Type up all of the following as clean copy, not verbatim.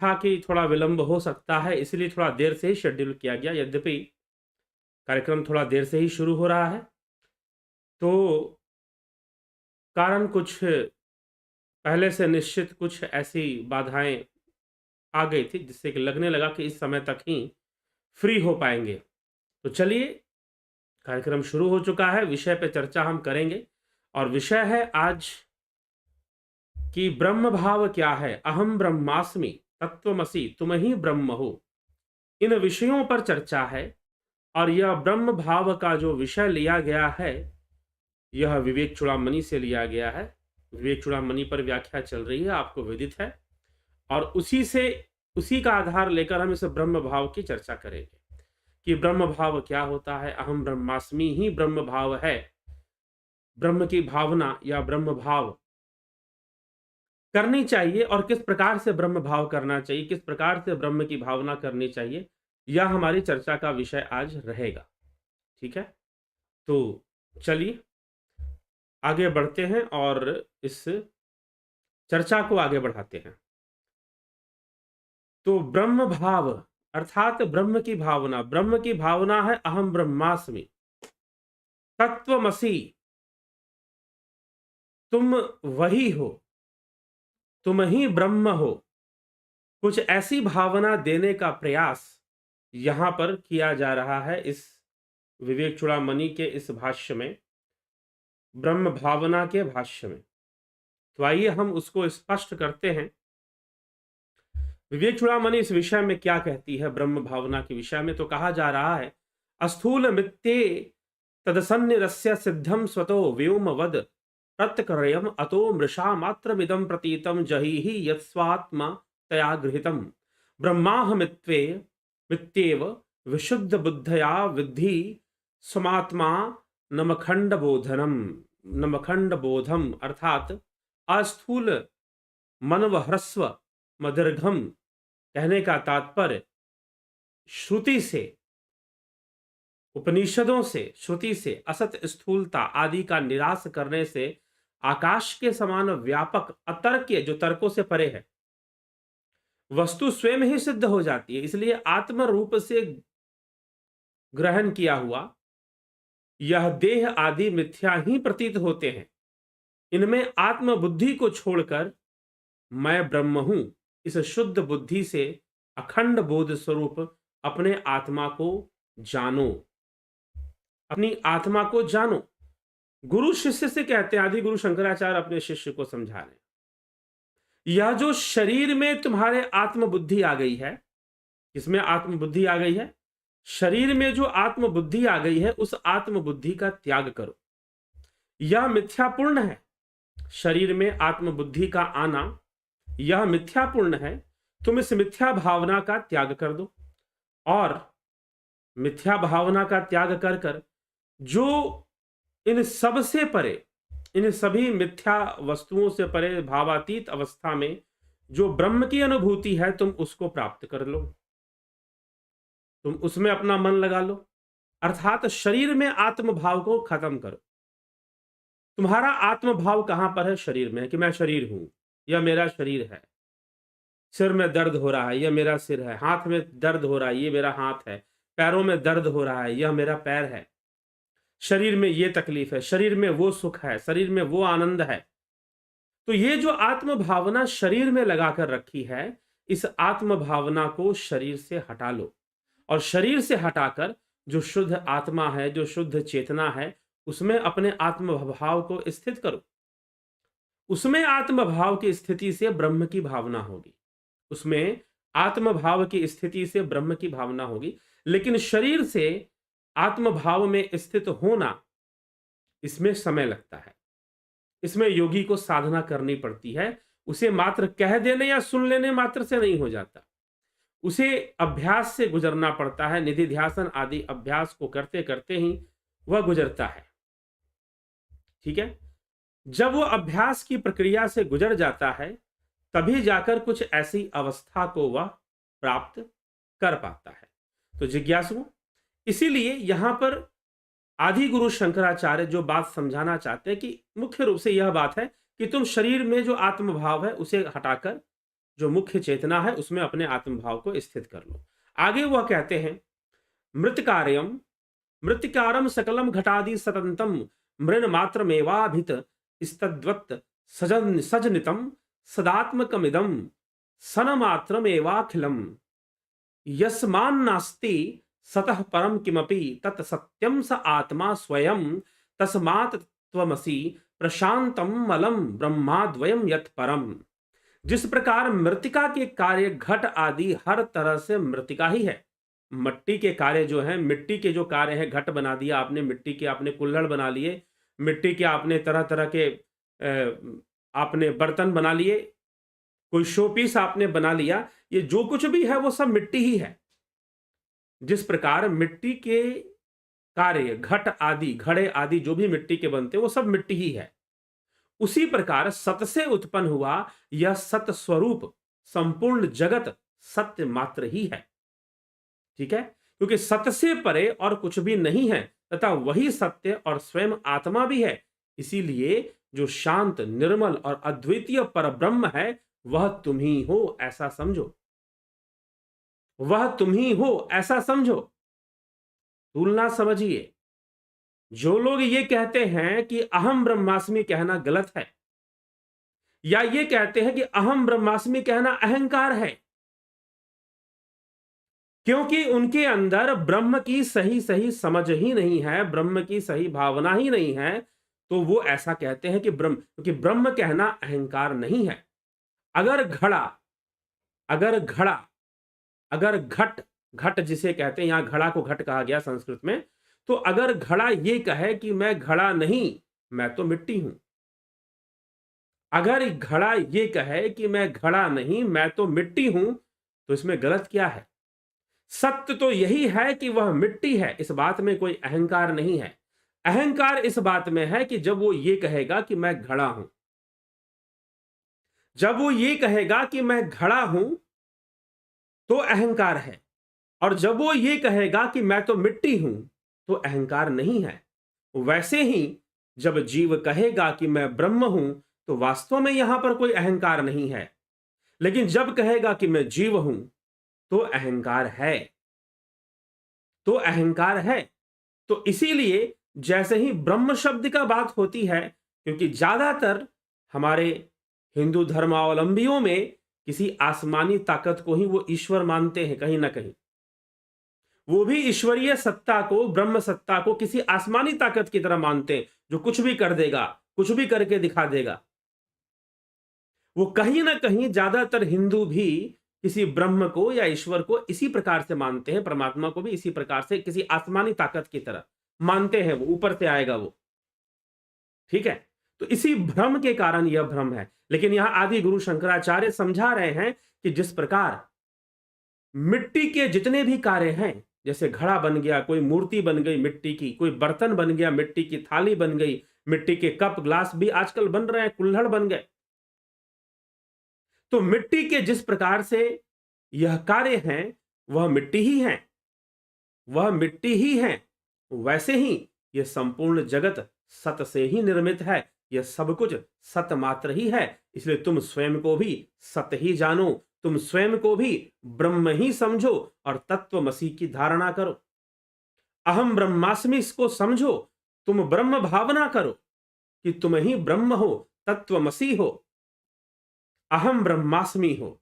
था कि थोड़ा विलंब हो सकता है, इसलिए थोड़ा देर से ही शेड्यूल किया गया। यद्यपि कार्यक्रम थोड़ा देर से ही शुरू हो रहा है, तो कारण कुछ पहले से निश्चित कुछ ऐसी बाधाएँ आ गई थी, जिससे कि लगने लगा कि इस समय तक ही फ्री हो पाएँगे। तो चलिए, कार्यक्रम शुरू हो चुका है, विषय पे चर्चा हम करेंगे और विषय है आज कि ब्रह्म भाव क्या है? अहम ब्रह्मास्मि, तत्त्वमसि, तुम ही ब्रह्म हो। इन विषयों पर चर्चा है और यह ब्रह्म भाव का जो विषय लिया गया है, यह विवेक चूड़ामणि से लिया गया है। विवेक चूड़ामणि पर व्याख्या चल रही है, आपको विदित है, और उसी का आधार लेकर हम इस ब्रह्म भाव की चर्चा करेंगे कि ब्रह्म भाव क्या होता है। अहम ब्रह्मास्मि ही ब्रह्म भाव है। ब्रह्म की भावना या ब्रह्म भाव करनी चाहिए और किस प्रकार से ब्रह्म भाव करना चाहिए, किस प्रकार से ब्रह्म की भावना करनी चाहिए, यह हमारी चर्चा का विषय आज रहेगा। ठीक है? तो चलिए आगे बढ़ते हैं और इस चर्चा को आगे बढ़ाते हैं। तो ब्रह्म भाव अर्थात ब्रह्म की भावना है अहम ब्रह्मास्मि, तत्वमसि, तुम वही हो, तुम ही ब्रह्म हो। कुछ ऐसी भावना देने का प्रयास यहां पर किया जा रहा है इस विवेक चूड़ामणि के इस भाष्य में, ब्रह्म भावना के भाष्य में। तो आइए हम उसको स्पष्ट करते हैं। विवेक चूड़ामणि इस विषय में क्या कहती है? ब्रह्म भावना के विषय में तो कहा जा रहा है, अस्थूल मित्ते तदसन्निरस्य सिद्धम स्वतो व्योमवद प्रत्यक्रयम अतो मृषा मात्रमिदं प्रतीतम जहिहि यत्स्वात्मा तया गृहीतम ब्रह्माहमित्वे मित्येव विशुद्ध बुद्धया विद्धि समात्मा नमखंड बोधम अर्थात अस्थूल मनवह्रस्व मदीर्घम कहने का तात्पर्य श्रुति से, उपनिषदों से, श्रुति से असत स्थूलता आदि का निराश करने से आकाश के समान व्यापक अतर्क्य, जो तर्कों से परे है, वस्तु स्वयं ही सिद्ध हो जाती है। इसलिए आत्म रूप से ग्रहण किया हुआ यह देह आदि मिथ्या ही प्रतीत होते हैं। इनमें आत्म बुद्धि को छोड़कर मैं ब्रह्म हूं, इस शुद्ध बुद्धि से अखंड बोध स्वरूप अपने आत्मा को जानो, अपनी आत्मा को जानो। गुरु शिष्य से कहते हैं, आदि गुरु शंकराचार्य अपने शिष्य को समझा रहे हैं, यह जो शरीर में तुम्हारे आत्म बुद्धि आ गई है, इसमें आत्म बुद्धि आ गई है, शरीर में जो आत्म बुद्धि आ गई है, उस आत्म बुद्धि का त्याग करो। यह मिथ्यापूर्ण है। शरीर में आत्म बुद्धि का आना यह मिथ्यापूर्ण है। तुम इस मिथ्या भावना का त्याग कर दो और मिथ्या भावना का त्याग कर कर जो इन सब से परे, इन सभी मिथ्या वस्तुओं से परे भावातीत अवस्था में जो ब्रह्म की अनुभूति है, तुम उसको प्राप्त कर लो, तुम उसमें अपना मन लगा लो। अर्थात शरीर में आत्म भाव को खत्म करो। तुम्हारा आत्म भाव कहां पर है? शरीर में है कि मैं शरीर हूं, यह मेरा शरीर है। सिर में दर्द हो रहा है, यह मेरा सिर है। हाथ में दर्द हो रहा है, ये मेरा हाथ है। पैरों में दर्द हो रहा है, यह मेरा पैर है। शरीर में ये तकलीफ है, शरीर में वो सुख है, शरीर में वो आनंद है। तो ये जो आत्म भावना शरीर में लगाकर रखी है, इस आत्म भावना को शरीर से हटा लो और शरीर से हटाकर जो शुद्ध आत्मा है, जो शुद्ध चेतना है, उसमें अपने आत्म भाव को स्थित करो। उसमें आत्म भाव की स्थिति से ब्रह्म की भावना होगी। उसमें आत्म भाव की स्थिति से ब्रह्म की भावना होगी। लेकिन शरीर से आत्म भाव में स्थित होना, इसमें समय लगता है। इसमें योगी को साधना करनी पड़ती है। उसे मात्र कह देने या सुन लेने मात्र से नहीं हो जाता, उसे अभ्यास से गुजरना पड़ता है। निधि ध्यासन आदि अभ्यास को करते करते ही वह गुजरता है। ठीक है? जब वो अभ्यास की प्रक्रिया से गुजर जाता है, तभी जाकर कुछ ऐसी अवस्था को वह प्राप्त कर पाता है। तो जिज्ञासु, इसीलिए यहां पर आदि गुरु शंकराचार्य जो बात समझाना चाहते हैं कि मुख्य रूप से यह बात है कि तुम शरीर में जो आत्म भाव है उसे हटाकर जो मुख्य चेतना है उसमें अपने आत्मभाव को स्थित कर लो। आगे वह कहते हैं, मृतकार्यम मृतिकारम सकलम घटादि सतंतम मृण मात्रमेवाभित स्तद्वत् सजनितम सदात्मकमिदम सनमात्रमेवाखिलम यस्मान्नास्ति सतः परम किमपि तत् सत्यम स आत्मा स्वयं तस्मात् त्वमसि प्रशांतम मलम ब्रह्माद्वयम यत् परम। जिस प्रकार मृतिका के कार्य घट आदि हर तरह से मृतिका ही है। मिट्टी के कार्य जो है, मिट्टी के जो कार्य है, घट बना दिया आपने, मिट्टी के आपने कुल्हड़ बना लिए, मिट्टी के आपने तरह तरह के आपने बर्तन बना लिए, कोई शोपीस आपने बना लिया, ये जो कुछ भी है वो सब मिट्टी ही है। जिस प्रकार मिट्टी के कार्य घट आदि घड़े आदि जो भी मिट्टी के बनते वो सब मिट्टी ही है, उसी प्रकार सत से उत्पन्न हुआ यह सत स्वरूप संपूर्ण जगत सत्य मात्र ही है। ठीक है, क्योंकि सत्य से परे और कुछ भी नहीं है तथा वही सत्य और स्वयं आत्मा भी है। इसीलिए जो शांत निर्मल और अद्वितीय परब्रह्म है वह तुम ही हो, ऐसा समझो। वह तुम ही हो, ऐसा समझो। तुलना समझिए। जो लोग ये कहते हैं कि अहम ब्रह्मास्मि कहना गलत है, या ये कहते हैं कि अहम ब्रह्मास्मि कहना अहंकार है, क्योंकि उनके अंदर ब्रह्म की सही सही समझ ही नहीं है, ब्रह्म की सही भावना ही नहीं है, तो वो ऐसा कहते हैं कि क्योंकि ब्रह्म कहना अहंकार नहीं है। अगर घड़ा अगर घट घट जिसे कहते हैं, यहां घड़ा को घट कहा गया संस्कृत में, तो अगर घड़ा ये कहे कि मैं घड़ा नहीं, मैं तो मिट्टी हूं, अगर घड़ा ये कहे कि मैं घड़ा नहीं मैं तो मिट्टी हूं, तो इसमें गलत क्या है? सत्य तो यही है कि वह मिट्टी है, इस बात में कोई अहंकार नहीं है। अहंकार इस बात में है कि जब वो ये कहेगा कि मैं घड़ा हूं, जब वो ये कहेगा कि मैं घड़ा हूं तो अहंकार है, और जब वो ये कहेगा कि मैं तो मिट्टी हूं तो अहंकार नहीं है। वैसे ही जब जीव कहेगा कि मैं ब्रह्म हूं तो वास्तव में यहां पर कोई अहंकार नहीं है, लेकिन जब कहेगा कि मैं जीव हूं तो अहंकार है, तो अहंकार है। तो इसीलिए जैसे ही ब्रह्म शब्द का बात होती है, क्योंकि ज्यादातर हमारे हिंदू धर्मावलंबियों में किसी आसमानी ताकत को ही वो ईश्वर मानते हैं, कहीं ना कहीं वो भी ईश्वरीय सत्ता को, ब्रह्म सत्ता को किसी आसमानी ताकत की तरह मानते हैं, जो कुछ भी कर देगा, कुछ भी करके दिखा देगा। वो कहीं ना कहीं ज्यादातर हिंदू भी किसी ब्रह्म को या ईश्वर को इसी प्रकार से मानते हैं, परमात्मा को भी इसी प्रकार से किसी आसमानी ताकत की तरह मानते हैं, वो ऊपर से आएगा वो। ठीक है, तो इसी भ्रम के कारण यह भ्रम है। लेकिन यहां आदि गुरु शंकराचार्य समझा रहे हैं कि जिस प्रकार मिट्टी के जितने भी कार्य हैं, जैसे घड़ा बन गया, कोई मूर्ति बन गई मिट्टी की, कोई बर्तन बन गया, मिट्टी की थाली बन गई, मिट्टी के कप ग्लास भी आजकल बन रहे हैं, कुल्हड़ बन गए, तो मिट्टी के जिस प्रकार से यह कार्य हैं वह मिट्टी ही हैं, वह मिट्टी ही हैं, वैसे ही यह संपूर्ण जगत सत से ही निर्मित है, यह सब कुछ सत मात्र ही है। इसलिए तुम स्वयं को भी सत ही जानो, तुम स्वयं को भी ब्रह्म ही समझो और तत्वमसि की धारणा करो। अहम ब्रह्मास्मि इसको समझो, तुम ब्रह्म भावना करो कि तुम ही ब्रह्म हो, तत्वमसि हो, अहम ब्रह्मास्मि हो,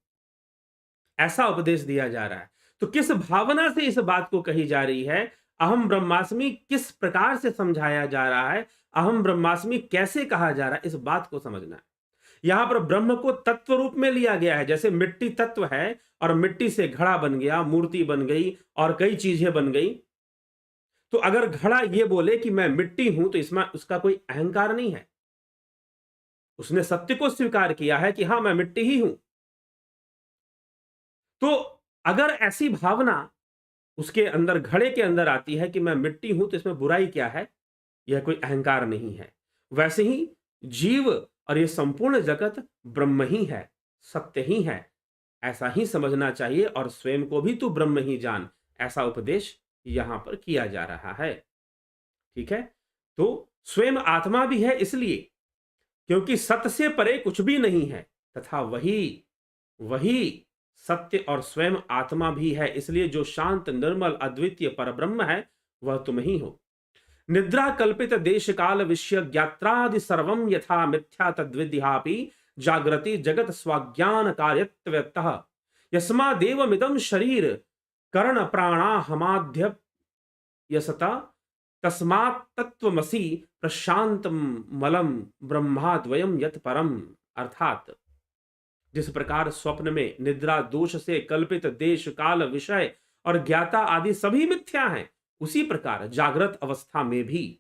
ऐसा उपदेश दिया जा रहा है। तो किस भावना से इस बात को कही जा रही है, अहम ब्रह्मास्मि किस प्रकार से समझाया जा रहा है, अहम ब्रह्मास्मि कैसे कहा जा रहा है, इस बात को समझना है। यहां पर ब्रह्म को तत्व रूप में लिया गया है, जैसे मिट्टी तत्व है और मिट्टी से घड़ा बन गया, मूर्ति बन गई और कई चीजें बन गई। तो अगर घड़ा ये बोले कि मैं मिट्टी हूं तो इसमें उसका कोई अहंकार नहीं है, उसने सत्य को स्वीकार किया है कि हां मैं मिट्टी ही हूं। तो अगर ऐसी भावना उसके अंदर, घड़े के अंदर आती है कि मैं मिट्टी हूं, तो इसमें बुराई क्या है? यह कोई अहंकार नहीं है। वैसे ही जीव और यह संपूर्ण जगत ब्रह्म ही है, सत्य ही है, ऐसा ही समझना चाहिए और स्वयं को भी तू ब्रह्म ही जान, ऐसा उपदेश यहां पर किया जा रहा है। ठीक है, तो स्वयं आत्मा भी है इसलिए क्योंकि सत्य से परे कुछ भी नहीं है, तथा वही वही सत्य और स्वयं आत्मा भी है। इसलिए जो शांत निर्मल अद्वितीय परब्रह्म है वह तुम ही हो। निद्रा कल्पित देश काल विषय ज्ञात्रादि सर्वम यथा मिथ्या तद्विद्यापि जागृति जगत स्वाज्ञान कार्यत्वतः यस्मादेवमिदं शरीर कर्ण प्राणा हमाध्य यसता तस्मात् तत्वमसि प्रशांत मलम ब्रह्माद्वयम यत परम। अर्थात जिस प्रकार स्वप्न में निद्रा दोष से कल्पित देश काल विषय और ज्ञाता आदि सभी मिथ्या हैं, उसी प्रकार जागृत अवस्था में भी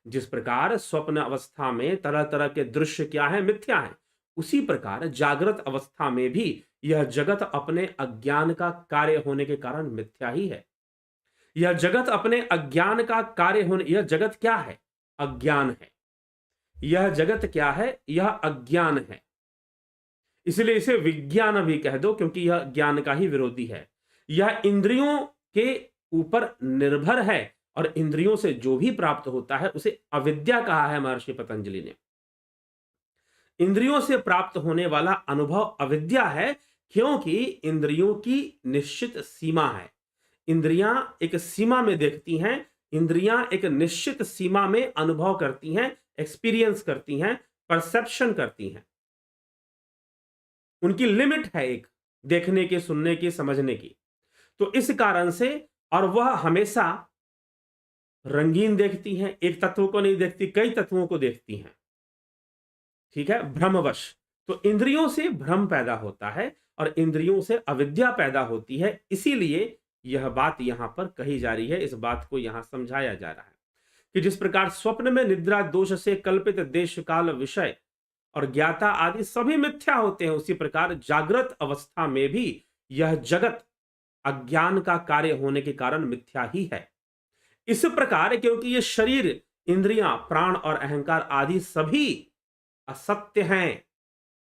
जिस प्रकार स्वप्न अवस्था में तरह तरह के दृश्य क्या है, मिथ्या है, उसी प्रकार जागृत अवस्था में भी यह जगत अपने अज्ञान का कार्य होने के कारण मिथ्या ही है। यह जगत अपने अज्ञान का कार्य होने, यह जगत क्या है? अज्ञान है। यह जगत क्या है? यह अज्ञान है। इसलिए इसे विज्ञान भी कह दो, क्योंकि यह ज्ञान का ही विरोधी है। यह इंद्रियों के ऊपर निर्भर है और इंद्रियों से जो भी प्राप्त होता है उसे अविद्या कहा है महर्षि पतंजलि ने। इंद्रियों से प्राप्त होने वाला अनुभव अविद्या है, क्योंकि इंद्रियों की निश्चित सीमा है। इंद्रियां एक सीमा में देखती हैं, इंद्रियां एक निश्चित सीमा में अनुभव करती हैं, एक्सपीरियंस करती हैं, परसेप्शन करती हैं। उनकी लिमिट है एक देखने की, सुनने की, समझने की। तो इस कारण से, और वह हमेशा रंगीन देखती हैं, एक तत्व को नहीं देखती, कई तत्वों को देखती हैं। ठीक है, भ्रमवश। तो इंद्रियों से भ्रम पैदा होता है और इंद्रियों से अविद्या पैदा होती है। इसीलिए यह बात यहां पर कही जा रही है, इस बात को यहां समझाया जा रहा है कि जिस प्रकार स्वप्न में निद्रा दोष से कल्पित देश काल विषय और ज्ञाता आदि सभी मिथ्या होते हैं, उसी प्रकार जागृत अवस्था में भी यह जगत अज्ञान का कार्य होने के कारण मिथ्या ही है। इस प्रकार क्योंकि ये शरीर, इंद्रियां, प्राण और अहंकार आदि सभी असत्य हैं,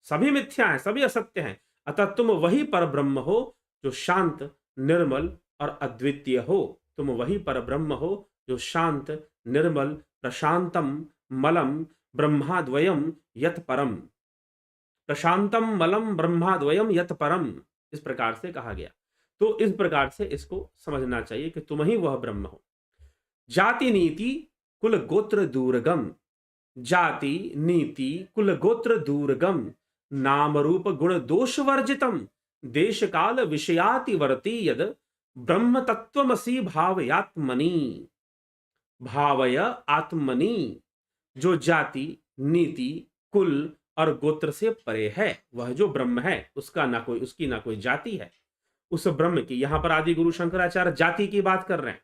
सभी मिथ्या हैं, सभी असत्य हैं, अतः तुम वही परब्रह्म हो जो शांत, निर्मल और अद्वितीय हो। तुम वही परब्रह्म हो जो शांत, निर्मल, प्रशांतम मलम ब्रह्माद्वयम यत परम। प्रशांतम मलम ब्रह्माद्वयम यत परम, इस प्रकार से कहा गया। तो इस प्रकार से इसको समझना चाहिए कि तुम ही वह ब्रह्म हो। जाति नीति कुल गोत्र दूरगम, जाति नीति कुल गोत्र दूरगम, नाम रूप गुण दोष वर्जितम, देश काल विषयातिवर्ती यद ब्रह्म तत्वमसि भावयात्मनि। भावय आत्मनि, जो जाति, नीति, कुल और गोत्र से परे है, वह जो ब्रह्म है उसका ना कोई, उसकी ना कोई जाति है। उस ब्रह्म की, यहां पर आदि गुरु शंकराचार्य जाति की बात कर रहे हैं।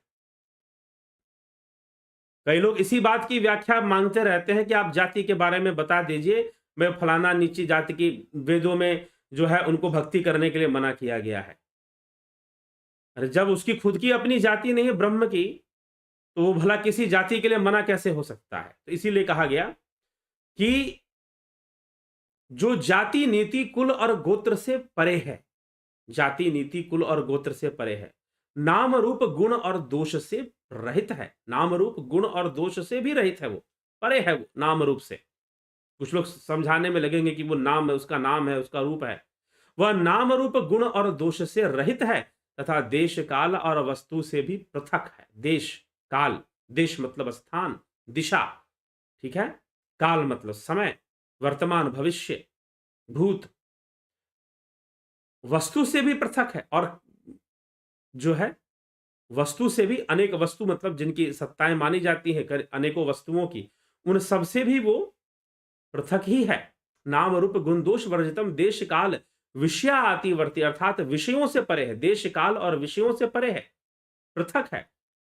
कई लोग इसी बात की व्याख्या मांगते रहते हैं कि आप जाति के बारे में बता दीजिए, मैं फलाना नीची जाति की, वेदों में जो है उनको भक्ति करने के लिए मना किया गया है। अरे जब उसकी खुद की अपनी जाति नहीं है ब्रह्म की, तो वो भला किसी जाति के लिए मना कैसे हो सकता है? तो इसीलिए कहा गया कि जो जाति, नीति, कुल और गोत्र से परे है, जाति, नीति, कुल और गोत्र से परे है, नाम रूप गुण और दोष से रहित है। नाम रूप गुण और दोष से भी रहित है, वो परे है, वो नाम रूप से। कुछ लोग समझाने में लगेंगे कि वो नाम है, उसका नाम है, उसका रूप है। वह नाम रूप गुण और दोष से रहित है तथा देश काल और वस्तु से भी पृथक है। देश काल, देश मतलब स्थान, दिशा, ठीक है, काल मतलब समय, वर्तमान, भविष्य, भूत, वस्तु से भी पृथक है। और जो है वस्तु से भी, अनेक वस्तु मतलब जिनकी सत्ताएं मानी जाती हैं, अनेकों वस्तुओं की, उन सब से भी वो पृथक ही है। नाम रूप गुण दोष वर्जितम, देश काल विषयातिवर्ती, अर्थात विषयों से परे है, देश काल और विषयों से परे है, पृथक है।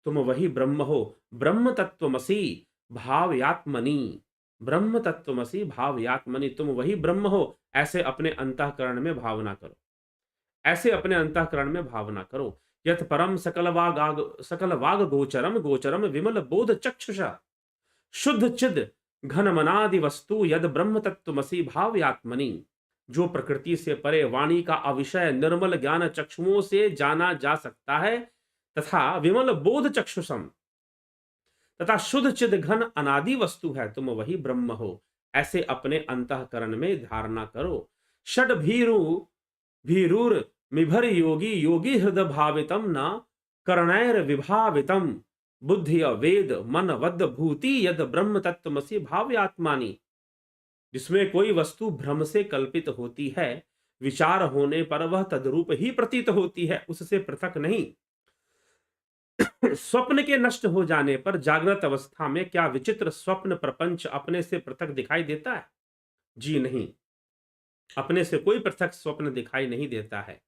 तुम वही ब्रह्म हो, ब्रह्म तत्वमसि भावयात्मनि, ब्रह्म तत्वमसि भावयात्मनि, तुम वही ब्रह्म हो, ऐसे अपने अंतःकरण में भावना करो, ऐसे अपने अंतःकरण में भावना करो। यत परम सकल वाग गोचरम, गोचरम विमल बोध चक्षुषा, शुद्ध चिद घन मनादि वस्तु यद ब्रह्म तत्वमसि भावयात्मनि, जो प्रकृति से परे, वाणी का अविषय, निर्मल ज्ञान चक्षुओं से जाना जा सकता है, तथा विमल बोध चक्षुषम, तथा शुद्ध चिद घन अनादि वस्तु है, तुम वही ब्रह्म हो, ऐसे अपने अंतःकरण में धारणा करो। षड भीरु भीरुर मिभर योगी योगी हृदय भावितम न कर्णैर विभावितम बुद्धि वेद मन वद भूति यद ब्रह्म तत्वमसि भाव्यात्मानि। जिसमें कोई वस्तु भ्रम से कल्पित होती है, विचार होने पर वह तद्रूप ही प्रतीत होती है, उससे पृथक नहीं। स्वप्न के नष्ट हो जाने पर जागृत अवस्था में क्या विचित्र स्वप्न प्रपंच अपने से पृथक दिखाई देता है? जी नहीं, अपने से कोई पृथक स्वप्न दिखाई नहीं देता है।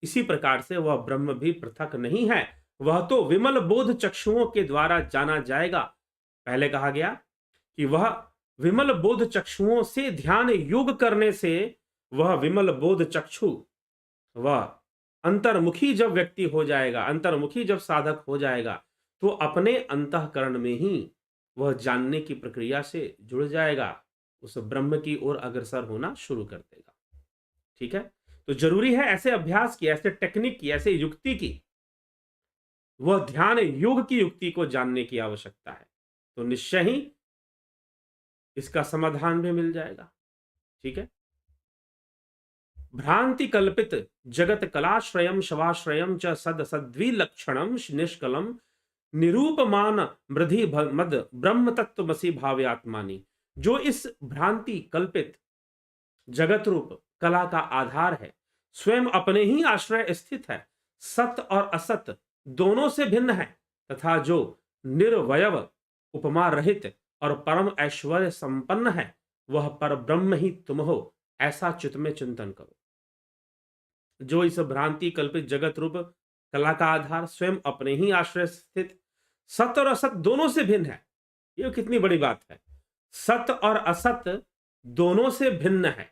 इसी प्रकार से वह ब्रह्म भी पृथक नहीं है, वह तो विमल बोध चक्षुओं के द्वारा जाना जाएगा। पहले कहा गया कि वह विमल बोध चक्षुओं से ध्यान योग करने से वह विमल बोध चक्षु, वह अंतर्मुखी जब व्यक्ति हो जाएगा, अंतर्मुखी जब साधक हो जाएगा, तो अपने अंतःकरण में ही वह जानने की प्रक्रिया से जुड़ जाएगा, उस ब्रह्म की ओर अग्रसर होना शुरू कर देगा। ठीक है, तो जरूरी है ऐसे अभ्यास की, ऐसे टेक्निक की, ऐसे युक्ति की, वह ध्यान योग की युक्ति को जानने की आवश्यकता है, तो निश्चय ही इसका समाधान भी मिल जाएगा। ठीक है, भ्रांति कल्पित जगत कलाश्रयम शवाश्रयम च सद सद्विलक्षणम निष्कलम निरूपमान मृधि मद ब्रह्म तत्वमसि भाव्यात्मानि। जो इस भ्रांति कल्पित जगत रूप कला का आधार है, स्वयं अपने ही आश्रय स्थित है, सत और असत दोनों से भिन्न है, तथा जो निर्वयव उपमा रहित और परम ऐश्वर्य संपन्न है, वह पर ब्रह्म ही तुम हो, ऐसा चित्त में चिंतन करो। जो इस भ्रांति कल्पित जगत रूप कला का आधार स्वयं अपने ही आश्रय स्थित, सत और असत दोनों से भिन्न है। ये कितनी बड़ी बात है, सत और असत दोनों से भिन्न है,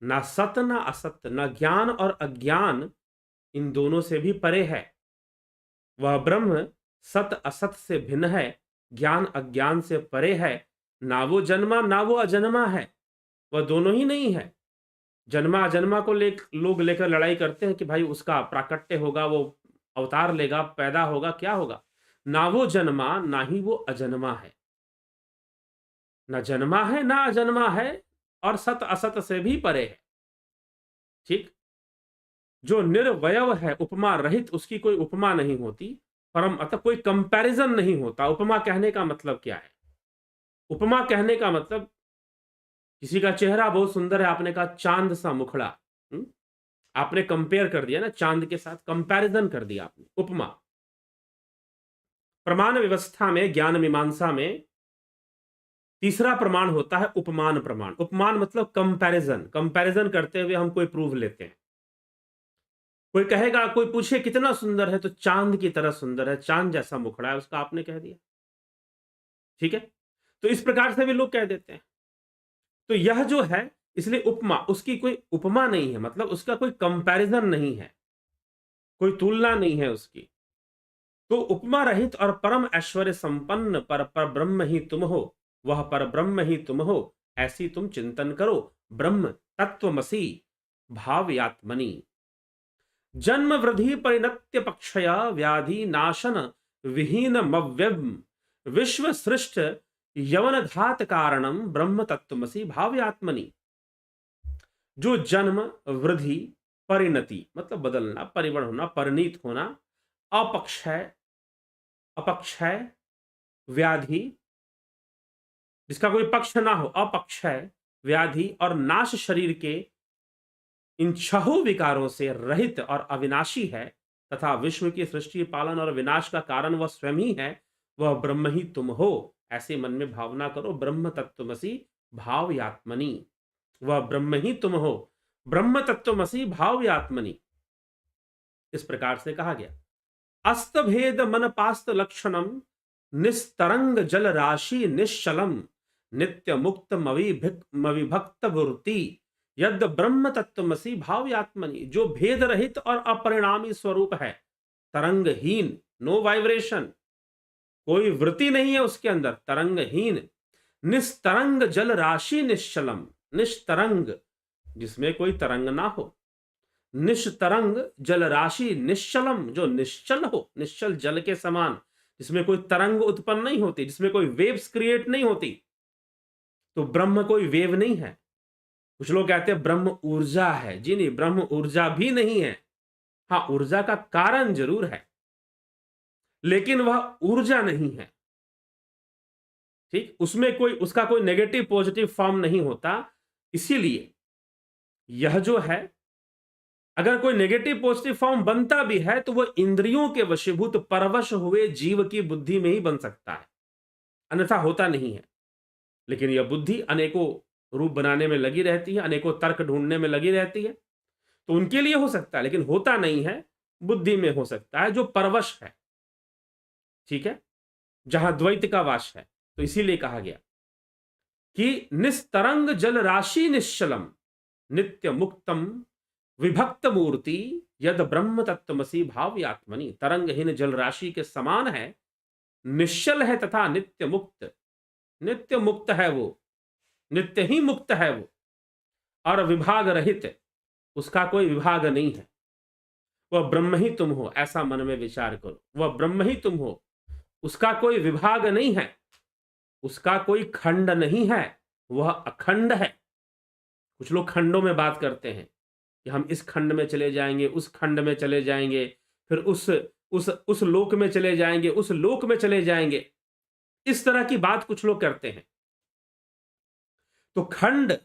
ना सत ना असत, ना ज्ञान और अज्ञान, इन दोनों से भी परे है। वह ब्रह्म सत असत से भिन्न है, ज्ञान अज्ञान से परे है, ना वो जन्मा ना वो अजन्मा है, वह दोनों ही नहीं है। जन्मा अजन्मा को लोग लेकर लड़ाई करते हैं कि भाई उसका प्राकट्य होगा, वो अवतार लेगा, पैदा होगा, क्या होगा। ना वो जन्मा ना ही वो अजन्मा है, ना जन्मा है ना अजन्मा है, और सत असत से भी परे है। ठीक, जो निर्वयव है, उपमा रहित, उसकी कोई उपमा नहीं होती, परम अतः कोई कंपैरिजन नहीं होता। उपमा कहने का मतलब क्या है? उपमा कहने का मतलब किसी का चेहरा बहुत सुंदर है, आपने कहा चांद सा मुखड़ा, आपने कंपेयर कर दिया ना चांद के साथ, कंपैरिजन कर दिया आपने, उपमा। प्रमाण व्यवस्था में, ज्ञान मीमांसा में तीसरा प्रमाण होता है उपमान प्रमाण। उपमान मतलब कंपैरिजन, कंपैरिजन करते हुए हम कोई प्रूफ लेते हैं। कोई कहेगा, कोई पूछे कितना सुंदर है, तो चांद की तरह सुंदर है, चांद जैसा मुखड़ा है, उसका आपने कह दिया। ठीक है, तो इस प्रकार से भी लोग कह देते हैं। तो यह जो है, इसलिए उपमा, उसकी कोई उपमा नहीं है, मतलब उसका कोई कंपैरिजन नहीं है, कोई तुलना नहीं है उसकी। तो उपमा रहित और परम ऐश्वर्य संपन्न पर ब्रह्म ही तुम हो, वह पर ब्रह्म ही तुम हो, ऐसी तुम चिंतन करो। ब्रह्म तत्वमसि भाव्यात्मनि। जन्म वृद्धि परिणत्य पक्षया व्याधि नाशन विहीन मव्यम विश्व सृष्ट यवन घात कारणम ब्रह्म तत्वमसि भाव्यात्मनि। जो जन्म वृद्धि परिणति मतलब बदलना, परिवर्तन होना, परिणीत होना, अपक्षय, अपक्षय, व्याधि, जिसका कोई पक्ष ना हो, अपक्षय, व्याधि और नाश शरीर के इन छहों विकारों से रहित और अविनाशी है, तथा विश्व की सृष्टि, पालन और विनाश का कारण वह स्वयं ही है, वह ब्रह्म ही तुम हो, ऐसे मन में भावना करो। ब्रह्म तत्वमसि भाव्यात्मनि, वह ब्रह्म ही तुम हो, ब्रह्म तत्वमसि भाव्यात्मनि। इस प्रकार से कहा गया। अस्तभेद मन पास्त लक्षणम निस्तरंग जल राशि निश्चलम नित्य मुक्त मविभक्त वृत्ति यद ब्रह्म तत्वमसि भाव्यात्मनि। जो भेद रहित और अपरिणामी स्वरूप है, तरंगहीन, नो वाइब्रेशन, कोई वृत्ति नहीं है उसके अंदर, तरंगहीन, निस्तरंग जल राशि निश्चलम, निस्तरंग जिसमें कोई तरंग ना हो, निष्तरंग जल राशि निश्चलम जो निश्चल हो, निश्चल जल के समान, जिसमें कोई तरंग उत्पन्न नहीं होती, जिसमें कोई वेव्स क्रिएट नहीं होती। तो ब्रह्म कोई वेव नहीं है, कुछ लोग कहते हैं ब्रह्म ऊर्जा है। जी नहीं, ब्रह्म ऊर्जा भी नहीं है। हाँ, ऊर्जा का कारण जरूर है, लेकिन वह ऊर्जा नहीं है। ठीक, उसमें कोई, उसका कोई नेगेटिव पॉजिटिव फॉर्म नहीं होता। इसीलिए यह जो है, अगर कोई नेगेटिव पॉजिटिव फॉर्म बनता भी है तो वह इंद्रियों के वशीभूत परवश हुए जीव की बुद्धि में ही बन सकता है, अन्यथा होता नहीं है। लेकिन यह बुद्धि अनेकों रूप बनाने में लगी रहती है, अनेकों तर्क ढूंढने में लगी रहती है, तो उनके लिए हो सकता है, लेकिन होता नहीं है। बुद्धि में हो सकता है जो परवश है। ठीक है, जहां द्वैत का वास है। तो इसीलिए कहा गया कि निस्तरंग जल राशि निश्चलम नित्य मुक्तम विभक्त मूर्ति यद ब्रह्म तत्वमसी भाव्यात्मनि। तरंगहीन जल राशि के समान है, निश्चल है तथा नित्य मुक्त। नित्य मुक्त है वो, नित्य ही मुक्त है वो, और विभाग रहित, उसका कोई विभाग नहीं है। वह ब्रह्म ही तुम हो, ऐसा मन में विचार करो। वह ब्रह्म ही तुम हो, उसका कोई विभाग नहीं है, उसका कोई खंड नहीं है, वह अखंड है। कुछ लोग खंडों में बात करते हैं कि हम इस खंड में चले जाएंगे, उस खंड में चले जाएंगे, फिर उस लोक में चले जाएंगे, उस लोक में चले जाएंगे। इस तरह की बात कुछ लोग करते हैं। तो खंड,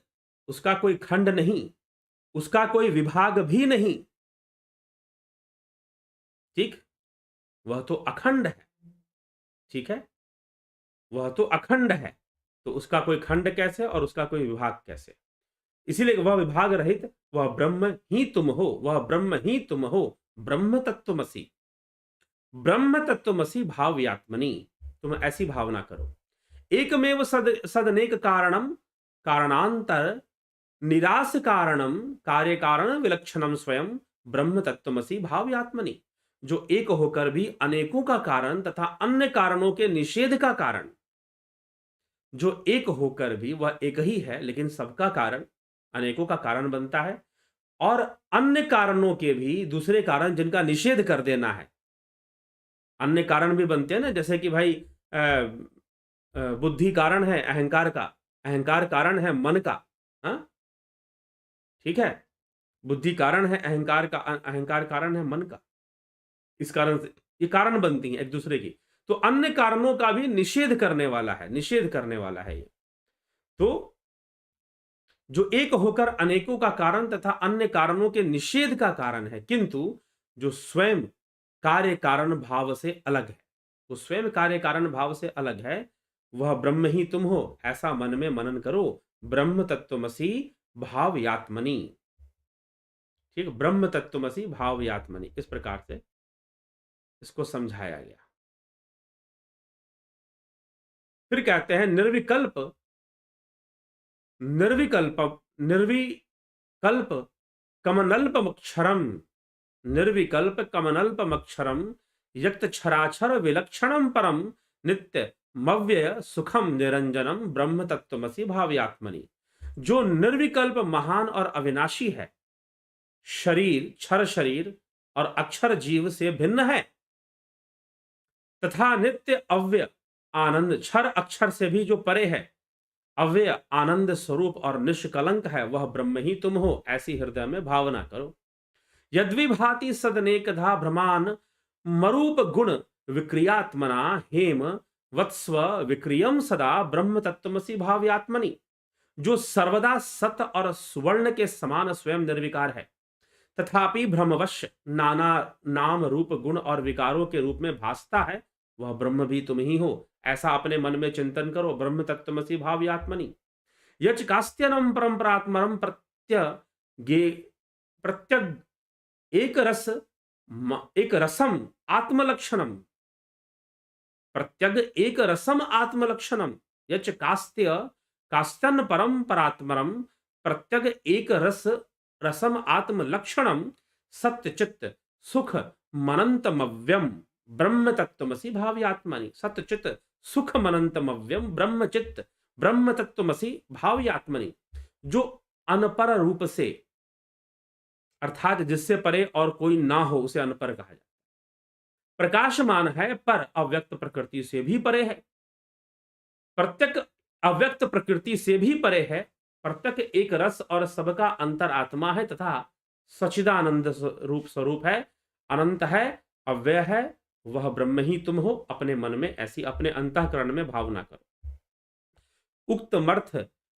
उसका कोई खंड नहीं, उसका कोई विभाग भी नहीं। ठीक, वह तो अखंड है। ठीक है, वह तो अखंड है, तो उसका कोई खंड कैसे और उसका कोई विभाग कैसे? इसीलिए वह विभाग रहित, वह ब्रह्म ही तुम हो, वह ब्रह्म ही तुम हो, ब्रह्म तत्वमसि। ब्रह्म तत्वमसि भाव्यात्मनि, तुम ऐसी भावना करो। एकमेव सदनेक कारणम कारणांतर निराश कारणम कार्य कारण विलक्षणम स्वयं ब्रह्म तत्वमसि भाव्यात्मनि। जो एक होकर भी अनेकों का कारण तथा अन्य कारणों के निषेध का कारण, जो एक होकर भी वह एक ही है लेकिन सबका कारण, अनेकों का कारण बनता है, और अन्य कारणों के भी दूसरे कारण जिनका निषेध कर देना है। अन्य कारण भी बनते हैं ना, जैसे कि भाई बुद्धि कारण है अहंकार का, अहंकार कारण है मन का। हाँ, ठीक है, बुद्धि कारण है अहंकार का, अहंकार कारण है मन का। इस कारण से ये कारण बनती हैं एक दूसरे की। तो अन्य कारणों का भी निषेध करने वाला है, निषेध करने वाला है ये। तो जो एक होकर अनेकों का कारण तथा अन्य कारणों के निषेध का कारण है, किंतु जो स्वयं कार्य कारण भाव से अलग है, वो स्वयं कार्य कारण भाव से अलग है, वह ब्रह्म ही तुम हो, ऐसा मन में मनन करो। ब्रह्म तत्वमसि भावयात्मनि। ठीक, ब्रह्म तत्वमसि भावयात्मनि, इस प्रकार से इसको समझाया गया। फिर कहते हैं निर्विकल्प, निर्विकल्प, निर्विकल्प कमनल्पमक्षरम, निर्विकल्प कमनल्पमक्षरम यक्त क्षराक्षर विलक्षणम परम नित्य मव्यय सुखम निरंजनम ब्रह्म तत्वमसि भाव्यात्मनि। जो निर्विकल्प महान और अविनाशी है, शरीर, क्षर शरीर और अक्षर जीव से भिन्न है, तथा नित्य अव्यय आनंद क्षर अक्षर से भी जो परे है, अव्यय आनंद स्वरूप और निष्कलंक है, वह ब्रह्म ही तुम हो, ऐसी हृदय में भावना करो। यद्वि भाति सदनेकधा भ्रमान मरूप गुण विक्रियात्मना हेम वत्स्व विक्रियम सदा ब्रह्म तत्वमसि भाव्यात्मनि। जो सर्वदा सत और स्वर्ण के समान स्वयं निर्विकार है, तथापि भ्रमवश नाना नाम रूप गुण और विकारों के रूप में भासता है, वह ब्रह्म भी तुम ही हो, ऐसा अपने मन में चिंतन करो। ब्रह्म तत्वमसि भाव्यात्मनि। यच कास्त्यनम परंपरात्मरम प्रत्यग एक रस एक रसम आत्मलक्षणम, प्रत्यग एक रसम आत्मलक्षणम यच कास्त्य कास्तन परंपरात्मरम प्रत्यग एक रस रसम आत्मलक्षणम सत्यचित्त सुख मनंतमव्यम ब्रह्म तत्वमसि भाव्यात्मनि। सत्यचित्त सुख मनंतमव्यम ब्रह्मचित्त ब्रह्म तत्वमसि भाव्यात्मनि। जो अनपर रूप से, अर्थात जिससे परे और कोई ना हो, उसे अनपर कहा जाता है। प्रकाशमान है पर अव्यक्त प्रकृति से भी परे है, प्रत्यक अव्यक्त प्रकृति से भी परे है, प्रत्येक एक रस और सबका अंतर आत्मा है तथा सच्चिदानंद रूप स्वरूप है, अनंत है, अव्यय है, वह ब्रह्म ही तुम हो। अपने मन में ऐसी अपने अंतःकरण में भावना करो। उक्तमर्थ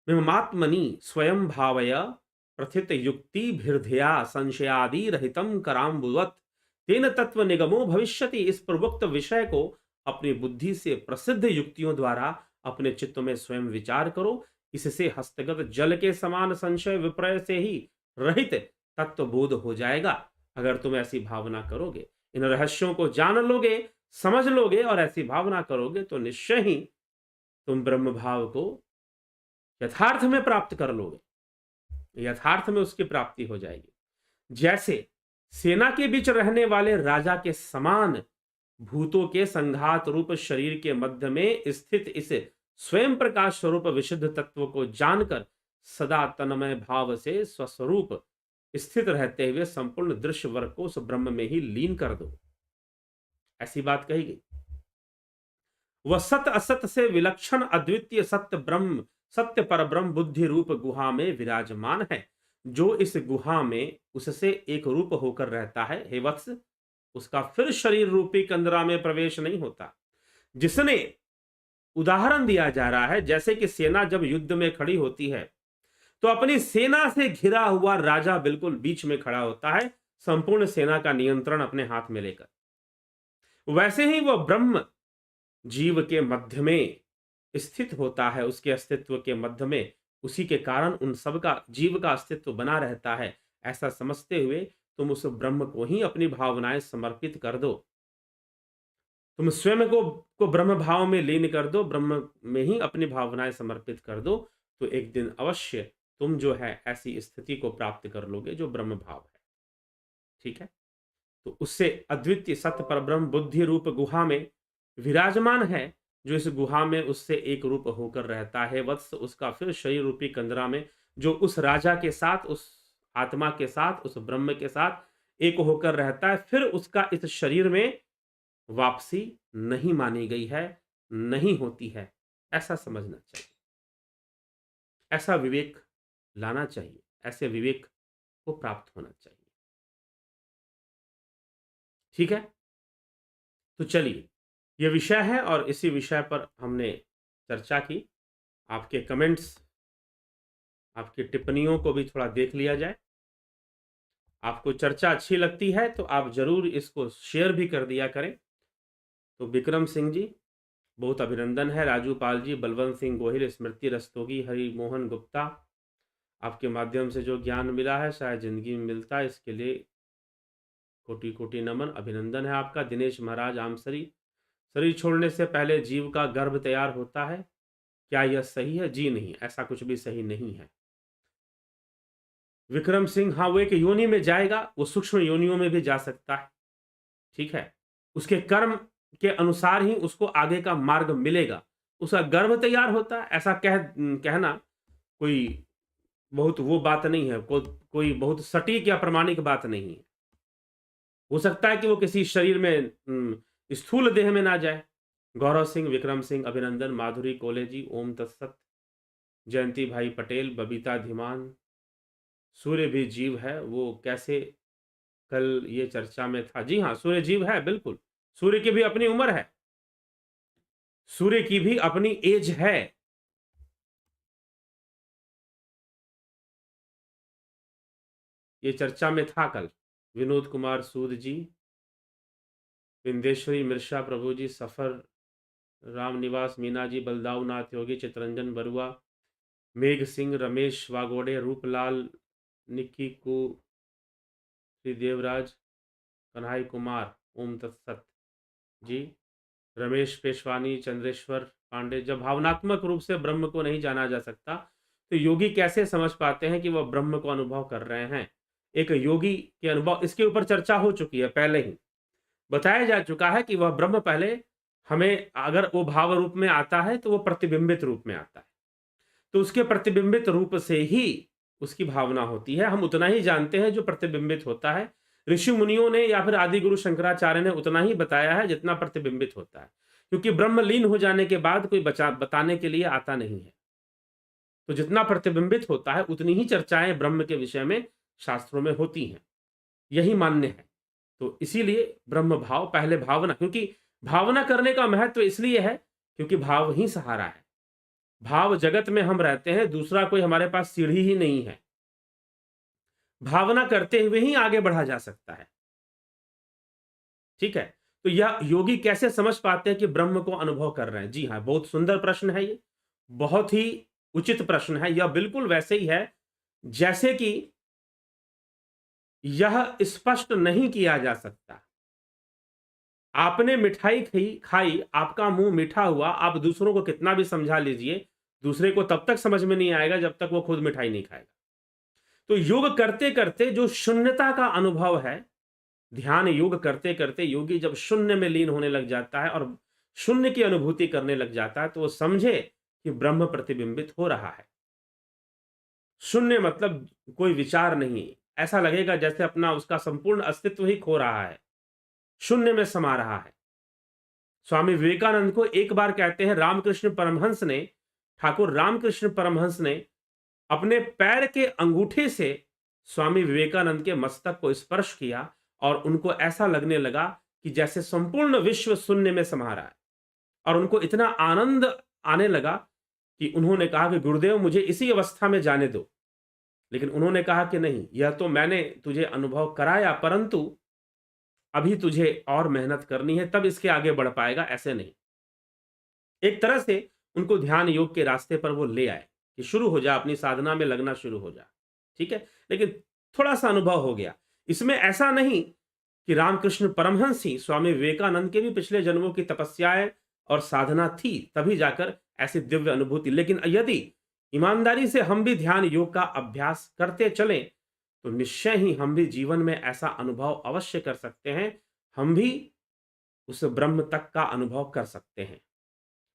मिमात्मनि स्वयं भावय प्रथित युक्ति भिर्धिया संशयादि रहितम कराम्बुवत् तेन तत्व निगमो भविष्यति। इस पूर्वोक्त विषय को अपनी बुद्धि से प्रसिद्ध युक्तियों द्वारा अपने चित्त में स्वयं विचार करो। इससे हस्तगत जल के समान संशय विपर्य से ही रहित तत्व बोध हो जाएगा। अगर तुम ऐसी भावना करोगे, इन रहस्यों को जान लोगे, समझ लोगे और ऐसी भावना करोगे तो निश्चय ही तुम ब्रह्म भाव को यथार्थ में प्राप्त कर लोगे, यथार्थ में उसकी प्राप्ति हो जाएगी। जैसे सेना के बीच रहने वाले राजा के समान भूतों के संघात रूप शरीर के मध्य में स्थित इस स्वयं प्रकाश स्वरूप विशुद्ध तत्व को जानकर सदा तन्मय भाव से स्वस्वरूप स्थित रहते हुए संपूर्ण दृश्य वर्ग को उस ब्रह्म में ही लीन कर दो। ऐसी बात कही गई। वह सत्य असत्य से विलक्षण अद्वितीय सत्य ब्रह्म, सत्य पर ब्रह्म बुद्धि रूप गुहा में विराजमान है, जो इस गुहा में उससे एक रूप होकर रहता है। हे वत्स, उसका फिर शरीर रूपी कंदरा में प्रवेश नहीं होता। जिसने उदाहरण दिया जा रहा है, जैसे कि सेना जब युद्ध में खड़ी होती है तो अपनी सेना से घिरा हुआ राजा बिल्कुल बीच में खड़ा होता है, संपूर्ण सेना का नियंत्रण अपने हाथ में लेकर। वैसे ही वह ब्रह्म जीव के मध्य में स्थित होता है, उसके अस्तित्व के मध्य में। उसी के कारण उन सब का, जीव का अस्तित्व बना रहता है। ऐसा समझते हुए तुम उस ब्रह्म को ही अपनी भावनाएं समर्पित कर दो। तुम स्वयं को ब्रह्म भाव में लीन कर दो, ब्रह्म में ही अपनी भावनाएं समर्पित कर दो, तो एक दिन अवश्य तुम जो है ऐसी स्थिति को प्राप्त कर लोगे जो ब्रह्म भाव है। ठीक है, तो उससे अद्वितीय सत्य पर ब्रह्म बुद्धि रूप गुहा में विराजमान है, जो इस गुहा में उससे एक रूप होकर रहता है। वत्स, उसका फिर शरीर रूपी कंदरा में, जो उस राजा के साथ, उस आत्मा के साथ, उस ब्रह्म के साथ एक होकर रहता है, फिर उसका इस शरीर में वापसी नहीं मानी गई है, नहीं होती है। ऐसा समझना चाहिए, ऐसा विवेक लाना चाहिए, ऐसे विवेक को प्राप्त होना चाहिए। ठीक है, तो चलिए, ये विषय है और इसी विषय पर हमने चर्चा की। आपके कमेंट्स, आपकी टिप्पणियों को भी थोड़ा देख लिया जाए। आपको चर्चा अच्छी लगती है तो आप जरूर इसको शेयर भी कर दिया करें। तो विक्रम सिंह जी, बहुत अभिनंदन है। राजू पाल जी, बलवंत सिंह गोहिल, स्मृति रस्तोगी, हरि मोहन गुप्ता, आपके माध्यम से जो ज्ञान मिला है शायद जिंदगी में मिलता है, इसके लिए कोटि कोटि नमन, अभिनंदन है आपका। दिनेश महाराज आमसरी, शरीर छोड़ने से पहले जीव का गर्भ तैयार होता है, क्या यह सही है? जी नहीं, ऐसा कुछ भी सही नहीं है। विक्रम सिंह, हाँ, वो एक योनि में जाएगा, वो सूक्ष्म योनियों में भी जा सकता है। ठीक है, उसके कर्म के अनुसार ही उसको आगे का मार्ग मिलेगा। उसका गर्भ तैयार होता है, ऐसा कहना कोई बहुत वो बात नहीं है, कोई बहुत सटीक या प्रमाणिक बात नहीं है। हो सकता है कि वो किसी शरीर में स्थूल देह में ना जाए। गौरव सिंह, विक्रम सिंह, अभिनंदन। माधुरी कोले जी, ओम तत्सत। जयंती भाई पटेल, बबीता धीमान, सूर्य भी जीव है, वो कैसे? कल ये चर्चा में था। जी हाँ, सूर्य जीव है, बिल्कुल। सूर्य की भी अपनी उम्र है, सूर्य की भी अपनी एज है। ये चर्चा में था कल। विनोद कुमार सूद जी, विंदेश्वरी मिर्शा प्रभु जी, सफर राम निवास मीना जी, बलदाऊ नाथ योगी, चितरंजन बरुआ, मेघ सिंह, रमेश वागोड़े, रूपलाल, निक्की को, श्री देवराज, कन्हाई कुमार, ओम तत्सत जी, रमेश पेशवानी, चंद्रेश्वर पांडे। जब भावनात्मक रूप से ब्रह्म को नहीं जाना जा सकता तो योगी कैसे समझ पाते हैं कि वह ब्रह्म को अनुभव कर रहे हैं? एक योगी के अनुभव, इसके ऊपर चर्चा हो चुकी है, पहले ही बताया जा चुका है कि वह ब्रह्म पहले हमें, अगर वो भाव रूप में आता है तो वो प्रतिबिंबित रूप में आता है, तो उसके प्रतिबिंबित रूप से ही उसकी भावना होती है। हम उतना ही जानते हैं जो प्रतिबिंबित होता है। ऋषि मुनियों ने या फिर आदि गुरु शंकराचार्य ने उतना ही बताया है जितना प्रतिबिंबित होता है, क्योंकि ब्रह्म लीन हो जाने के बाद कोई बताने के लिए आता नहीं है। तो जितना प्रतिबिंबित होता है उतनी ही चर्चाएं ब्रह्म के विषय में शास्त्रों में होती हैं, यही मान्य है। तो इसीलिए ब्रह्म भाव पहले भावना, क्योंकि भावना करने का महत्व इसलिए है क्योंकि भाव ही सहारा है। भाव जगत में हम रहते हैं, दूसरा कोई हमारे पास सीढ़ी ही नहीं है। भावना करते हुए ही आगे बढ़ा जा सकता है। ठीक है? तो यह योगी कैसे समझ पाते हैं कि ब्रह्म को अनुभव कर रहे हैं? जी हाँ, बहुत सुंदर प्रश्न है ये। बहुत ही उचित प्रश्न है। यह बिल्कुल वैसे ही है जैसे कि यह स्पष्ट नहीं किया जा सकता। आपने मिठाई खाई, आपका मुंह मीठा हुआ, आप दूसरों को कितना भी समझा लीजिए, दूसरे को तब तक समझ में नहीं आएगा जब तक वो खुद मिठाई नहीं खाएगा। तो योग करते-करते जो शून्यता का अनुभव है, ध्यान योग करते-करते योगी जब शून्य में लीन होने लग जाता है और शून्य की अनुभूति करने लग जाता है, तो वो समझे कि ब्रह्म प्रतिबिंबित हो रहा है। शून्य मतलब कोई विचार नहीं, ऐसा लगेगा जैसे अपना उसका संपूर्ण अस्तित्व ही खो रहा है, शून्य में समा रहा है। स्वामी विवेकानंद को एक बार कहते हैं रामकृष्ण परमहंस ने, ठाकुर रामकृष्ण परमहंस ने अपने पैर के अंगूठे से स्वामी विवेकानंद के मस्तक को स्पर्श किया और उनको ऐसा लगने लगा कि जैसे संपूर्ण विश्व शून्य में समा रहा है, और उनको इतना आनंद आने लगा कि उन्होंने कहा कि गुरुदेव मुझे इसी अवस्था में जाने दो। लेकिन उन्होंने कहा कि नहीं, यह तो मैंने तुझे अनुभव कराया, परंतु अभी तुझे और मेहनत करनी है, तब इसके आगे बढ़ पाएगा, ऐसे नहीं। एक तरह से उनको ध्यान योग के रास्ते पर वो ले आए कि शुरू हो जा, अपनी साधना में लगना शुरू हो जा। ठीक है? लेकिन थोड़ा-सा अनुभव हो गया। इसमें ऐसा नहीं कि रामकृष्ण परमहंस ही, स्वामी विवेकानंद के भी पिछले जन्मों की तपस्याएँ और साधना थी, तभी जाकर ऐसी दिव्य अनुभूति। लेकिन यदि ईमानदारी से हम भी ध्यान योग का अभ्यास करते चलें, तो निश्चय ही हम भी जीवन में ऐसा अनुभव अवश्य कर सकते हैं। हम भी उस ब्रह्म तक का अनुभव कर सकते हैं।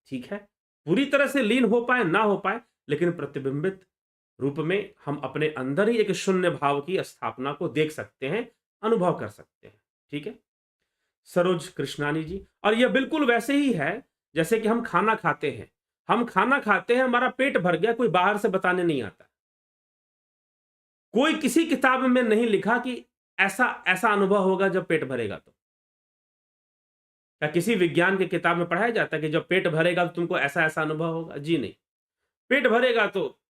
ठीक है? पूरी तरह से लीन हो पाए, ना हो पाए, लेकिन प्रतिबिंबित रूप में हम अपने अंदर ही एक शून्य भाव की स्थापना को देख सकते हैं, अनुभव कर सकते हैं। ठीक है? सरोज कृष्णानी जी, और यह बिल्कुल वैसे ही है जैसे कि हम खाना खाते हैं। हम खाना खाते हैं, हमारा पेट भर गया, कोई बाहर से बताने नहीं आता। कोई किसी किताब में नहीं लिखा कि ऐसा ऐसा अनुभव होगा जब पेट भरेगा तो। क्या किसी विज्ञान की किताब में पढ़ाया जाता है कि जब पेट भरेगा तो तुमको ऐसा-ऐसा अनुभव होगा? जी नहीं। पेट भरेगा तो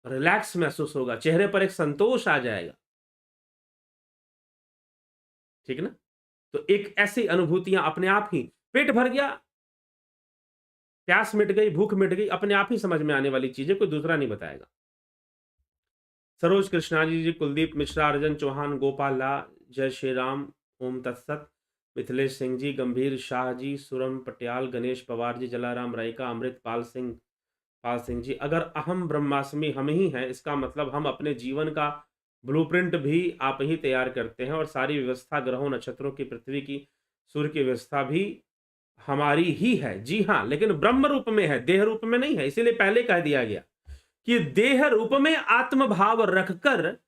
रिलैक्स महसूस होगा, चेहरे पर एक संतोष आ जाएगा। ठीक है ना? तो एक ऐसी अनुभूतियाँ अपने आप ही, पेट भर गया, प्यास मिट गई, भूख मिट गई, अपने आप ही समझ में आने वाली चीज़ है, कोई दूसरा नहीं बताएगा। सरोज कृष्णाजी जी, कुलदीप मिश्रा, अर्जन चौहान, गोपाल ला, जय श्री राम, ओम तत्सत, मिथिलेश सिंह जी, गंभीर शाह जी, सुरम पटियाल, गणेश पवार जी, जलाराम रायका, पाल सिंह जी, अगर अहम ब्रह्मास्मि हम ही हैं, इसका मतलब हम अपने जीवन का ब्लूप्रिंट भी आप ही तैयार करते हैं और सारी व्यवस्था ग्रहों, नक्षत्रों की, पृथ्वी की, सूर्य की व्यवस्था भी हमारी ही है। जी हाँ, लेकिन ब्रह्म रूप में है, देह रूप में नहीं है। इसीलिए पहले कह दिया गया कि देह रूप में आत्म भाव रखकर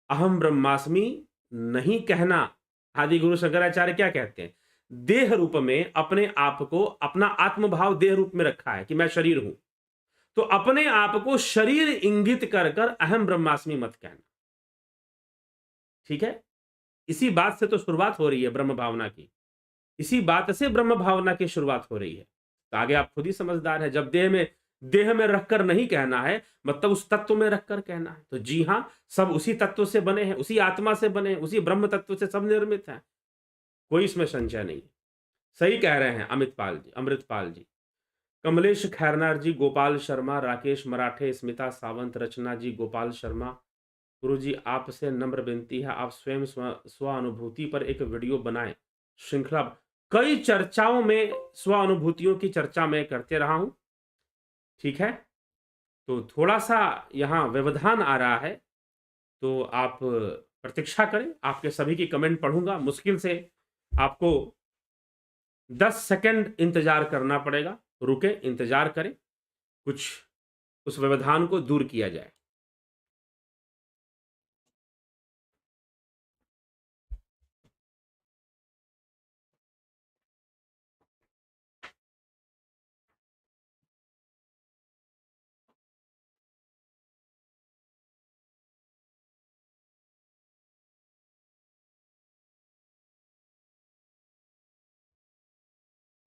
अहम ब्रह्मास्मि नहीं कहना। आदि गुरु शंकराचार्य क्या कहते हैं? देह रूप में अपने आप को, अपना आत्म भाव देह रूप में रखा है कि मैं शरीर हूं, तो अपने आप को शरीर इंगित कर कर अहम ब्रह्मास्मि मत कहना। ठीक है? इसी बात से तो शुरुआत हो रही है ब्रह्म भावना की। इसी बात से ब्रह्म भावना की शुरुआत हो रही है। तो आगे आप खुद ही समझदार हैं, जब देह में रखकर नहीं कहना है, मतलब उस तत्व में रखकर कहना है। तो जी हाँ, सब उसी तत्व से बने हैं, उसी आत्मा से बने हैं, उसी ब्रह्म तत्व से सब निर्मित हैं। कोई इसमें संशय नहीं है। सही कह रहे हैं अमृतपाल जी। कमलेश खैरनार जी, गोपाल शर्मा, राकेश मराठे, स्मिता सावंत, रचना जी, गोपाल शर्मा। गुरुजी, आपसे नम्र विनती है, आप स्वयं स्वानुभूति पर एक वीडियो बनाएं। श्रृंखला कई चर्चाओं में स्वानुभूतियों की चर्चा मैं करते रहा हूं। ठीक है? तो थोड़ा-सा यहाँ व्यवधान आ रहा है, तो आप प्रतीक्षा करें, आपके सभी की कमेंट पढ़ूँगा। मुश्किल से आपको 10 सेकंड इंतज़ार करना पड़ेगा। रुकें, इंतज़ार करें, कुछ उस व्यवधान को दूर किया जाए।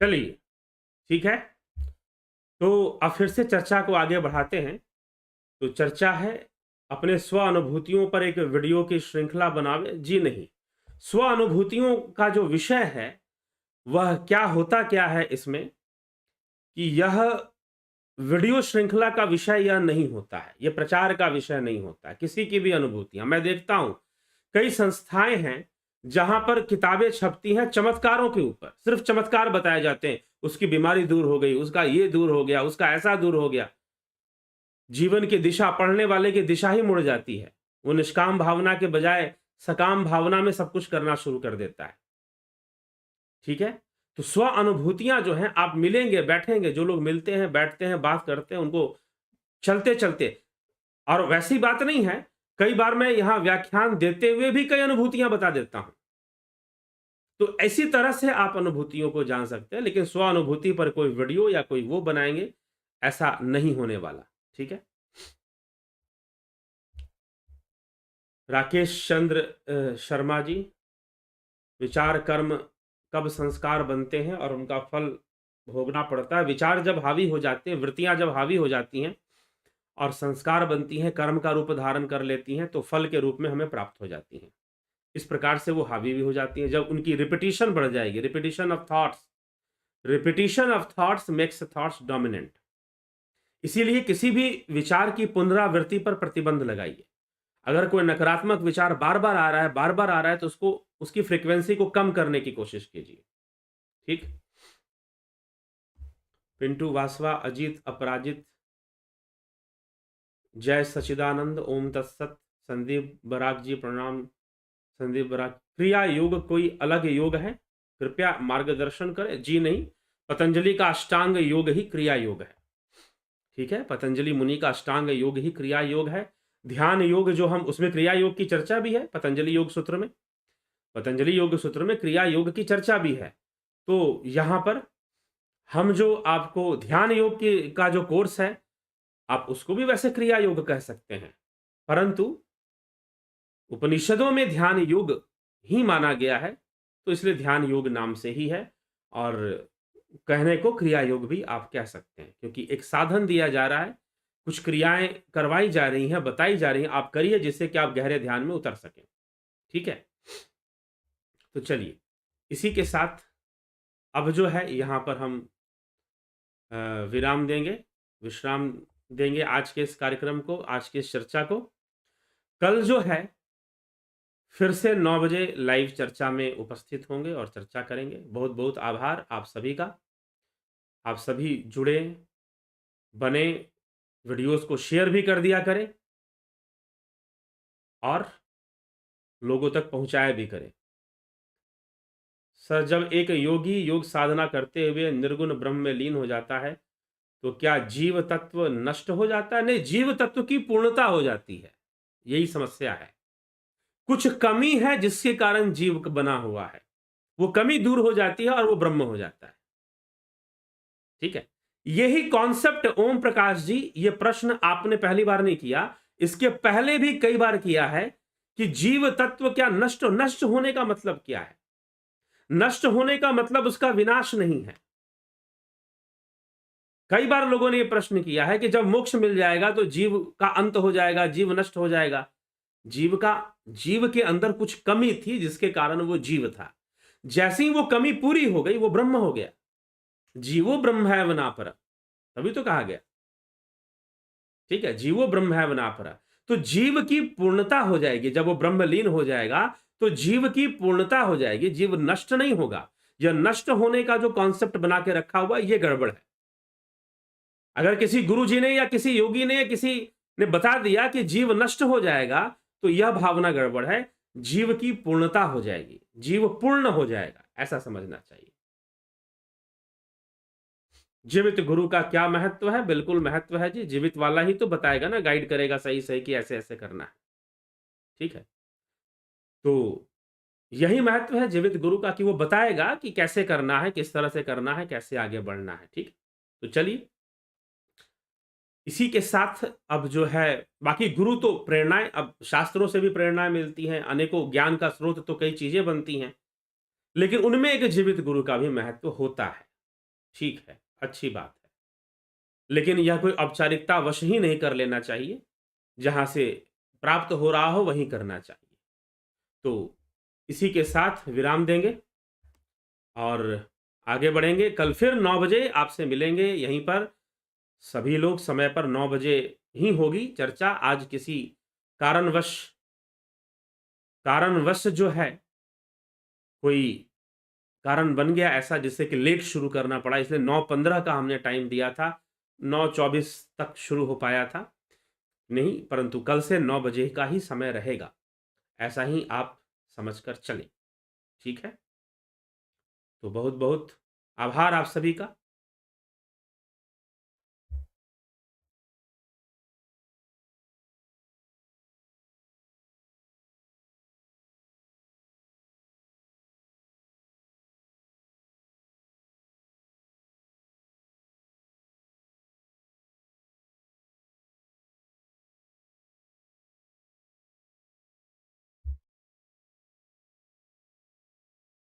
चलिए, ठीक है। तो अब फिर से चर्चा को आगे बढ़ाते हैं। तो चर्चा है अपने स्व अनुभूतियों पर एक वीडियो की श्रृंखला बनावे। जी नहीं, स्व अनुभूतियों का जो विषय है वह क्या होता क्या है इसमें, कि यह वीडियो श्रृंखला का विषय यह नहीं होता है, यह प्रचार का विषय नहीं होता है। किसी की भी अनुभूतियां मैं देखता हूं, कई संस्थाएं हैं जहां पर किताबें छपती हैं चमत्कारों के ऊपर, सिर्फ चमत्कार बताए जाते हैं। उसकी बीमारी दूर हो गई, उसका ये दूर हो गया, उसका ऐसा दूर हो गया। जीवन की दिशा, पढ़ने वाले की दिशा ही मुड़ जाती है। वो निष्काम भावना के बजाय सकाम भावना में सब कुछ करना शुरू कर देता है। ठीक है। तो स्व अनुभूतियां जो हैं, आप मिलेंगे, बैठेंगे, जो लोग मिलते हैं, बैठते हैं, बात करते हैं, उनको चलते चलते, और वैसी बात नहीं है, कई बार मैं यहां व्याख्यान देते हुए भी कई अनुभूतियां बता देता हूं। तो ऐसी तरह से आप अनुभूतियों को जान सकते हैं, लेकिन स्व अनुभूति पर कोई वीडियो या कोई वो बनाएंगे, ऐसा नहीं होने वाला। ठीक है। राकेश चंद्र शर्मा जी, विचार कर्म कब संस्कार बनते हैं और उनका फल भोगना पड़ता है। विचार जब हावी हो जाते हैं, वृत्तियां जब हावी हो जाती हैं और संस्कार बनती हैं, कर्म का रूप धारण कर लेती हैं, तो फल के रूप में हमें प्राप्त हो जाती हैं। इस प्रकार से वो हावी भी हो जाती हैं। जब उनकी रिपीटिशन बढ़ जाएगी, repetition of thoughts makes thoughts dominant. इसीलिए किसी भी विचार की पुनरावृत्ति पर प्रतिबंध लगाइए। अगर कोई नकारात्मक विचार बार बार आ रहा है, बार बार आ रहा है, तो उसको, उसकी फ्रीक्वेंसी को कम करने की कोशिश कीजिए। ठीक। पिंटू वासवा, अजीत अपराजित, जय सचिदानंद, ओम तत्सत। संदीप बराग जी प्रणाम। संदीप बराग, क्रिया योग कोई अलग योग है, कृपया मार्गदर्शन करें। जी नहीं, पतंजलि का अष्टांग योग ही क्रिया योग है। ठीक है, पतंजलि मुनि का अष्टांग योग ही क्रिया योग है। ध्यान योग जो हम, उसमें क्रिया योग की चर्चा भी है पतंजलि योग सूत्र में। पतंजलि योग सूत्र में क्रिया योग की चर्चा भी है। तो यहां पर हम जो आपको ध्यान योग की का जो कोर्स है, आप उसको भी वैसे क्रिया योग कह सकते हैं, परंतु उपनिषदों में ध्यान योग ही माना गया है, तो इसलिए ध्यान योग नाम से ही है। और कहने को क्रिया योग भी आप कह सकते हैं, क्योंकि एक साधन दिया जा रहा है, कुछ क्रियाएं करवाई जा रही हैं, बताई जा रही हैं, आप करिए जिससे कि आप गहरे ध्यान में उतर सकें। ठीक है। तो चलिए, इसी के साथ अब जो है यहां पर हम विराम देंगे, विश्राम देंगे आज के इस कार्यक्रम को, आज की इस चर्चा को। कल जो है फिर से 9 बजे लाइव चर्चा में उपस्थित होंगे और चर्चा करेंगे। बहुत बहुत आभार आप सभी का। आप सभी जुड़े, बने, वीडियोस को शेयर भी कर दिया करें और लोगों तक पहुंचाया भी करें। सर, जब एक योगी योग साधना करते हुए निर्गुण ब्रह्म में लीन हो जाता है, तो क्या जीव तत्व नष्ट हो जाता है? नहीं, जीव तत्व की पूर्णता हो जाती है। यही समस्या है। कुछ कमी है जिसके कारण जीव बना हुआ है, वो कमी दूर हो जाती है और वो ब्रह्म हो जाता है। ठीक है। यही कॉन्सेप्ट ओम प्रकाश जी, ये प्रश्न आपने पहली बार नहीं किया, इसके पहले भी कई बार किया है कि जीव तत्व क्या नष्ट, नष्ट होने का मतलब क्या है? नष्ट होने का मतलब उसका विनाश नहीं है। कई बार लोगों ने यह प्रश्न किया है कि जब मोक्ष मिल जाएगा तो जीव का अंत हो जाएगा, जीव नष्ट हो जाएगा। जीव के अंदर कुछ कमी थी जिसके कारण वो जीव था। जैसे ही वो कमी पूरी हो गई, वो ब्रह्म हो गया। जीवो ब्रह्म है वनापरा, तभी तो कहा गया। ठीक है, जीवो ब्रह्म है वनापरा। तो जीव की पूर्णता हो जाएगी जब वो ब्रह्मलीन हो जाएगा, तो जीव की पूर्णता हो जाएगी, जीव नष्ट नहीं होगा। यह नष्ट होने का जो कॉन्सेप्ट बना के रखा हुआ, यह गड़बड़ है। अगर किसी गुरु जी ने या किसी योगी ने या किसी ने बता दिया कि जीव नष्ट हो जाएगा, तो यह भावना गड़बड़ है। जीव की पूर्णता हो जाएगी, जीव पूर्ण हो जाएगा, ऐसा समझना चाहिए। जीवित गुरु का क्या महत्व है? बिल्कुल महत्व है जी। जीवित वाला ही तो बताएगा ना, गाइड करेगा सही सही कि ऐसे ऐसे करना है। ठीक है। तो यही महत्व है जीवित गुरु का, कि वो बताएगा कि कैसे करना है, किस तरह से करना है, कैसे आगे बढ़ना है। ठीक। तो चलिए, इसी के साथ अब जो है, बाकी गुरु तो प्रेरणाएं, अब शास्त्रों से भी प्रेरणाएं मिलती हैं, अनेकों ज्ञान का स्रोत तो कई चीजें बनती हैं, लेकिन उनमें एक जीवित गुरु का भी महत्व होता है। ठीक है, अच्छी बात है। लेकिन यह कोई औपचारिकतावश ही नहीं कर लेना चाहिए, जहाँ से प्राप्त हो रहा हो वहीं करना चाहिए। तो इसी के साथ विराम देंगे और आगे बढ़ेंगे। कल फिर 9 बजे आपसे मिलेंगे यहीं पर। सभी लोग समय पर 9 बजे ही होगी चर्चा। आज किसी कारणवश कारणवश जो है, कोई कारण बन गया ऐसा जिससे कि लेट शुरू करना पड़ा, इसलिए 9:15 का हमने टाइम दिया था, 9:24 तक शुरू हो पाया था। नहीं, परंतु कल से 9 बजे का ही समय रहेगा, ऐसा ही आप समझकर चलें, ठीक है? तो बहुत-बहुत आभार आप सभी का।